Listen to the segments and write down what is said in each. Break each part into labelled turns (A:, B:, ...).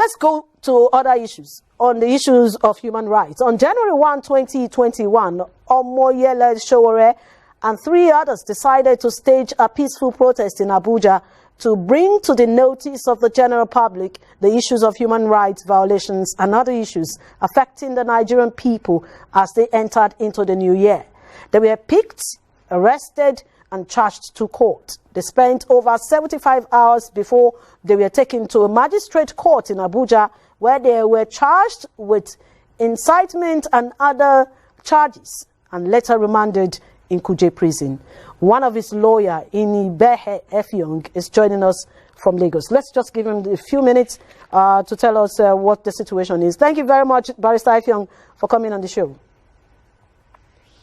A: let's go to other issues. On the issues of human rights. On January 1, 2021, Omoyele, Sowore, and 3 others decided to stage a peaceful protest in Abuja to bring to the notice of the general public the issues of human rights violations and other issues affecting the Nigerian people as they entered into the new year. They were picked, arrested, and charged to court. They spent over 75 hours before they were taken to a magistrate court in Abuja, where they were charged with incitement and other charges and later remanded in Kuje prison. One of his lawyers, Inibehe, is joining us from Lagos. Let's just give him a few minutes to tell us what the situation is. Thank you very much, Barrister Effiong, for coming on the show.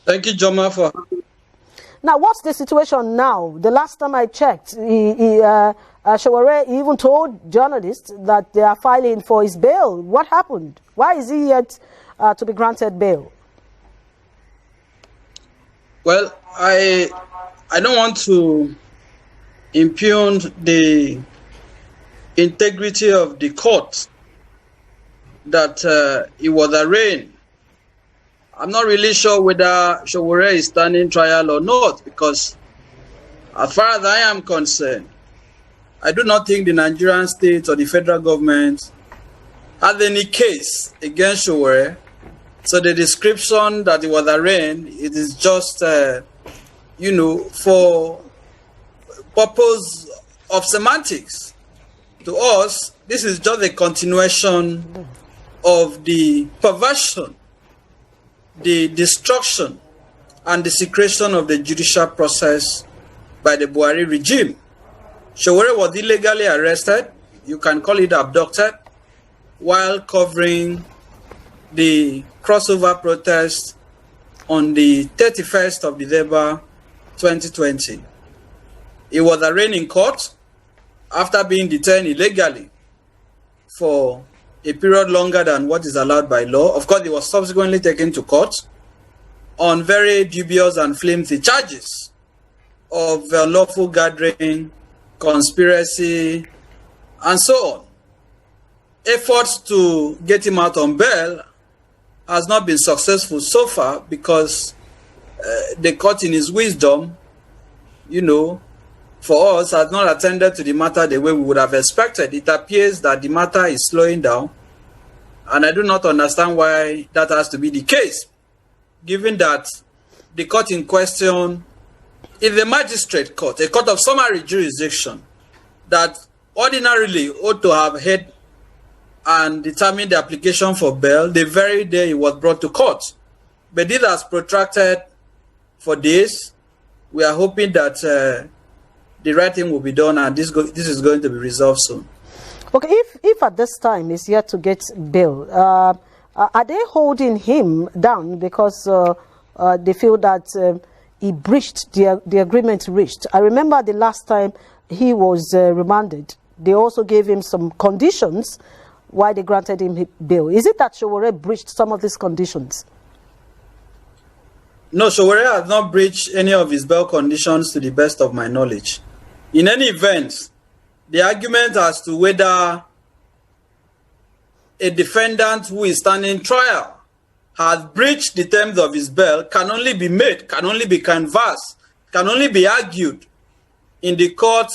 B: Thank you, Joma, for...
A: Now, what's the situation now? The last time I checked, Sowore even told journalists that they are filing for his bail. What happened? Why is he yet to be granted bail?
B: Well, I don't want to impugn the integrity of the court that it was arraigned. I'm not really sure whether Sowore is standing trial or not, because as far as I am concerned, I do not think the Nigerian state or the federal government has any case against Sowore. So the description that it was arraigned, it is just, you know, for purpose of semantics. To us, this is just a continuation of the perversion, the destruction, and desecration of the judicial process by the Buhari regime. Sowore was illegally arrested, you can call it abducted, while covering the crossover protest on the 31st of December 2020. He was arraigned in court after being detained illegally for a period longer than what is allowed by law. Of course, he was subsequently taken to court on very dubious and flimsy charges of unlawful gathering, conspiracy, and so on. Efforts to get him out on bail has not been successful so far because the court, in his wisdom, you know, for us, has not attended to the matter the way we would have expected. It appears that the matter is slowing down, and I do not understand why that has to be the case, given that the court in question is a magistrate court, a court of summary jurisdiction that ordinarily ought to have heard and determined the application for bail the very day he was brought to court. But this has protracted for days. We are hoping that the right thing will be done, and this is going to be resolved soon.
A: Okay, if at this time he's yet to get bail, are they holding him down because they feel that he breached the agreement reached? I remember the last time he was remanded, they also gave him some conditions why they granted him bail. Is it that Sowore breached some of these conditions?
B: No, Sowore has not breached any of his bail conditions to the best of my knowledge. In any event, the argument as to whether a defendant who is standing trial has breached the terms of his bail can only be made, can only be canvassed, can only be argued in the court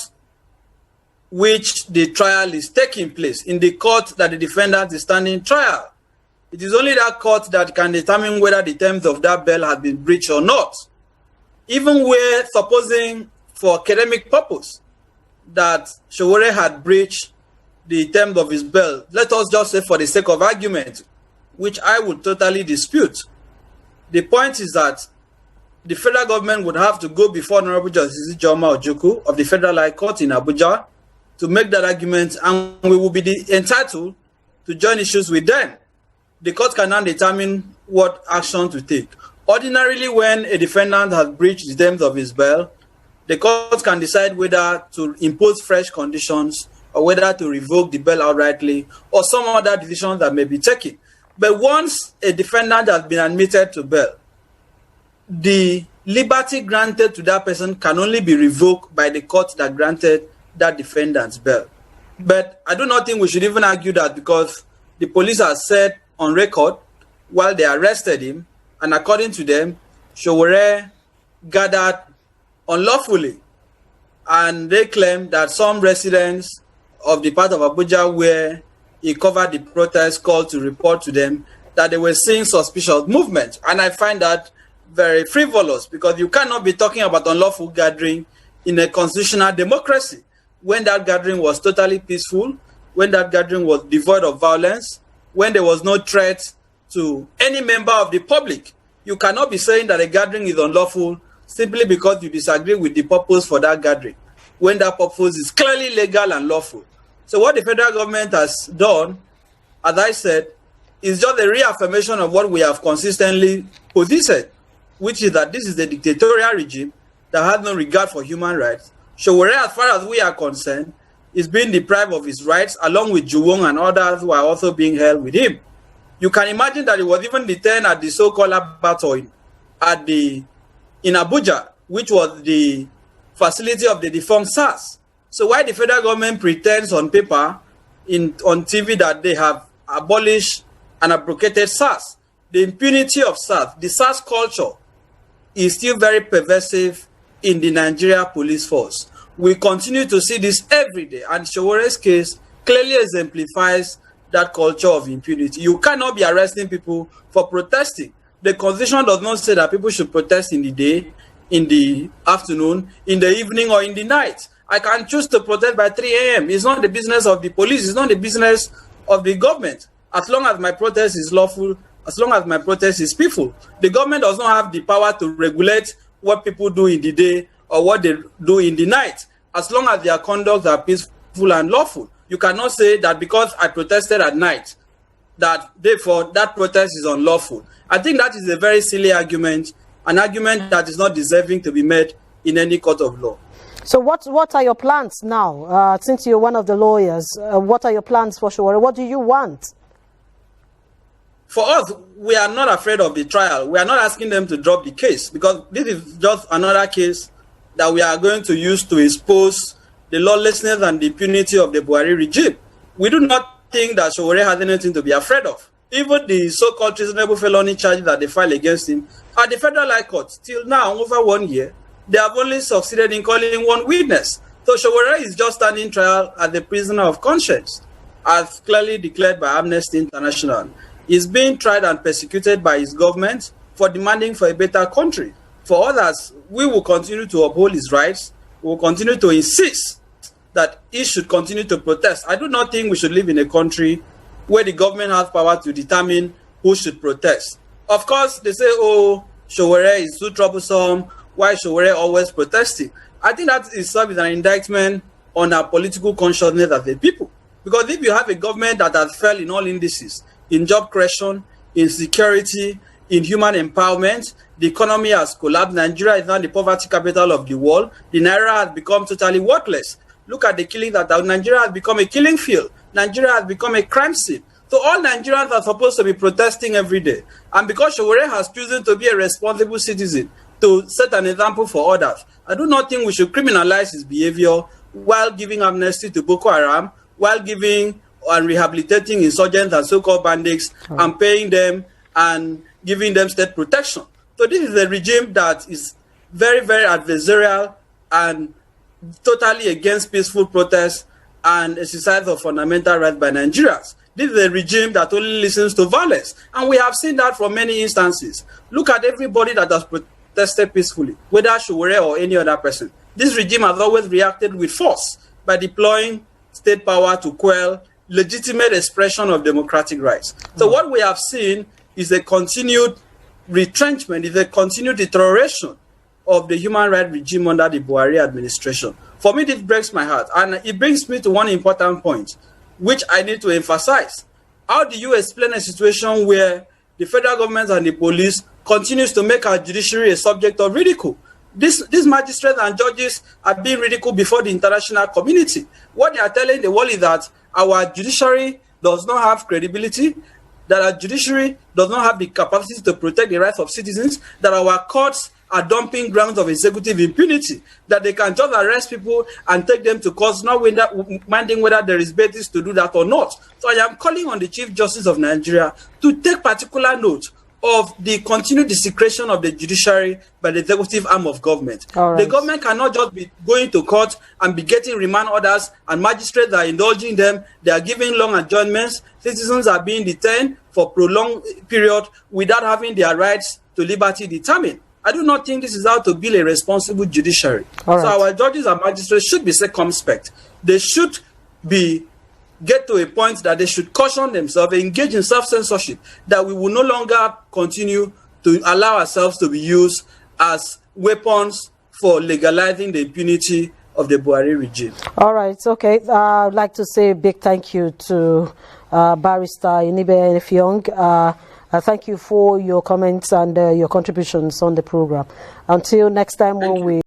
B: which the trial is taking place, in the court that the defendant is standing trial. It is only that court that can determine whether the terms of that bail has been breached or not. Even where, supposing for academic purpose, that Sowore had breached the terms of his bail, let us just say for the sake of argument, which I would totally dispute. The point is that the federal government would have to go before Honorable Justice Joma Ojukwu of the Federal High Court in Abuja to make that argument, and we will be entitled to join issues with them. The court can now determine what action to take. Ordinarily, when a defendant has breached the terms of his bail, the court can decide whether to impose fresh conditions or whether to revoke the bail outrightly or some other decisions that may be taken. But once a defendant has been admitted to bail, the liberty granted to that person can only be revoked by the court that granted that defendant's bail. But I do not think we should even argue that, because the police have said on record while they arrested him, and according to them, Sowore gathered unlawfully. And they claim that some residents of the part of Abuja where he covered the protest called to report to them that they were seeing suspicious movement. And I find that very frivolous, because you cannot be talking about unlawful gathering in a constitutional democracy when that gathering was totally peaceful, when that gathering was devoid of violence, when there was no threat to any member of the public. You cannot be saying that a gathering is unlawful simply because you disagree with the purpose for that gathering, when that purpose is clearly legal and lawful. So what the federal government has done, as I said, is just a reaffirmation of what we have consistently positioned, which is that this is a dictatorial regime that has no regard for human rights. Sowore, as far as we are concerned, is being deprived of his rights, along with Juwon and others who are also being held with him. You can imagine that he was even detained at the so-called battle in Abuja, which was the facility of the defunct Sars. So why the federal government pretends on paper, on TV, that they have abolished and abrogated Sars? The impunity of Sars, the Sars culture, is still very pervasive in the Nigeria police force. We continue to see this every day, and Sowore's case clearly exemplifies that culture of impunity. You cannot be arresting people for protesting. The Constitution does not say that people should protest in the day, in the afternoon, in the evening, or in the night. I can choose to protest by 3 a.m. It's not the business of the police. It's not the business of the government. As long as my protest is lawful, as long as my protest is peaceful, the government does not have the power to regulate what people do in the day or what they do in the night, as long as their conduct are peaceful and lawful. You cannot say that because I protested at night, that therefore that protest is unlawful. I think that is a very silly argument, an argument that is not deserving to be made in any court of law.
A: So what are your plans now? Since you're one of the lawyers, what are your plans for Sowore? What do you want?
B: For us, we are not afraid of the trial. We are not asking them to drop the case, because this is just another case that we are going to use to expose the lawlessness and the impunity of the Buhari regime. We do not think that Sowore has anything to be afraid of. Even the so-called treasonable felony charges that they filed against him at the federal high court, till now, over 1 year, they have only succeeded in calling one witness. So Sowore is just standing trial as a prisoner of conscience, as clearly declared by Amnesty International. He's being tried and persecuted by his government for demanding for a better country. For others, we will continue to uphold his rights. We will continue to insist that he should continue to protest. I do not think we should live in a country where the government has power to determine who should protest. Of course, they say, oh, Sowore is too troublesome. Why Sowore always protesting? I think that is serves as an indictment on our political consciousness as a people. Because if you have a government that has failed in all indices, in job creation, in security, in human empowerment, the economy has collapsed. Nigeria is now the poverty capital of the world. The Naira has become totally worthless. Look at the killing that Nigeria has become a killing field. Nigeria has become a crime scene. So all Nigerians are supposed to be protesting every day. And because Sowore has chosen to be a responsible citizen, to set an example for others, I do not think we should criminalize his behavior while giving amnesty to Boko Haram, while giving and rehabilitating insurgents and so-called bandits, and paying them and giving them state protection. So this is a regime that is very, very adversarial and totally against peaceful protests and exercise of fundamental rights by Nigerians. This is a regime that only listens to violence. And we have seen that from many instances. Look at everybody that has protested peacefully, whether Sowore or any other person. This regime has always reacted with force by deploying state power to quell legitimate expression of democratic rights. So what we have seen is a continued retrenchment, is a continued deterioration of the human rights regime under the Buhari administration. For me, this breaks my heart. And it brings me to one important point, which I need to emphasize. How do you explain a situation where the federal government and the police continues to make our judiciary a subject of ridicule? These magistrates and judges are being ridiculed before the international community. What they are telling the world is that our judiciary does not have credibility, that our judiciary does not have the capacity to protect the rights of citizens, that our courts are dumping grounds of executive impunity, that they can just arrest people and take them to court, not minding whether there is basis to do that or not. So I am calling on the Chief Justice of Nigeria to take particular note of the continued desecration of the judiciary by the executive arm of government.
A: Right.
B: The government cannot just be going to court and be getting remand orders, and magistrates are indulging them. They are giving long adjournments. Citizens are being detained for prolonged period without having their rights to liberty determined. I do not think this is how to build a responsible judiciary. So our judges and magistrates should be circumspect. They should get to a point that they should caution themselves, engage in self-censorship, that we will no longer continue to allow ourselves to be used as weapons for legalizing the impunity of the Buhari regime. All
A: right, okay. I'd like to say a big thank you to Barrister Inibehe. Thank you for your comments and your contributions on the program. Until next time when we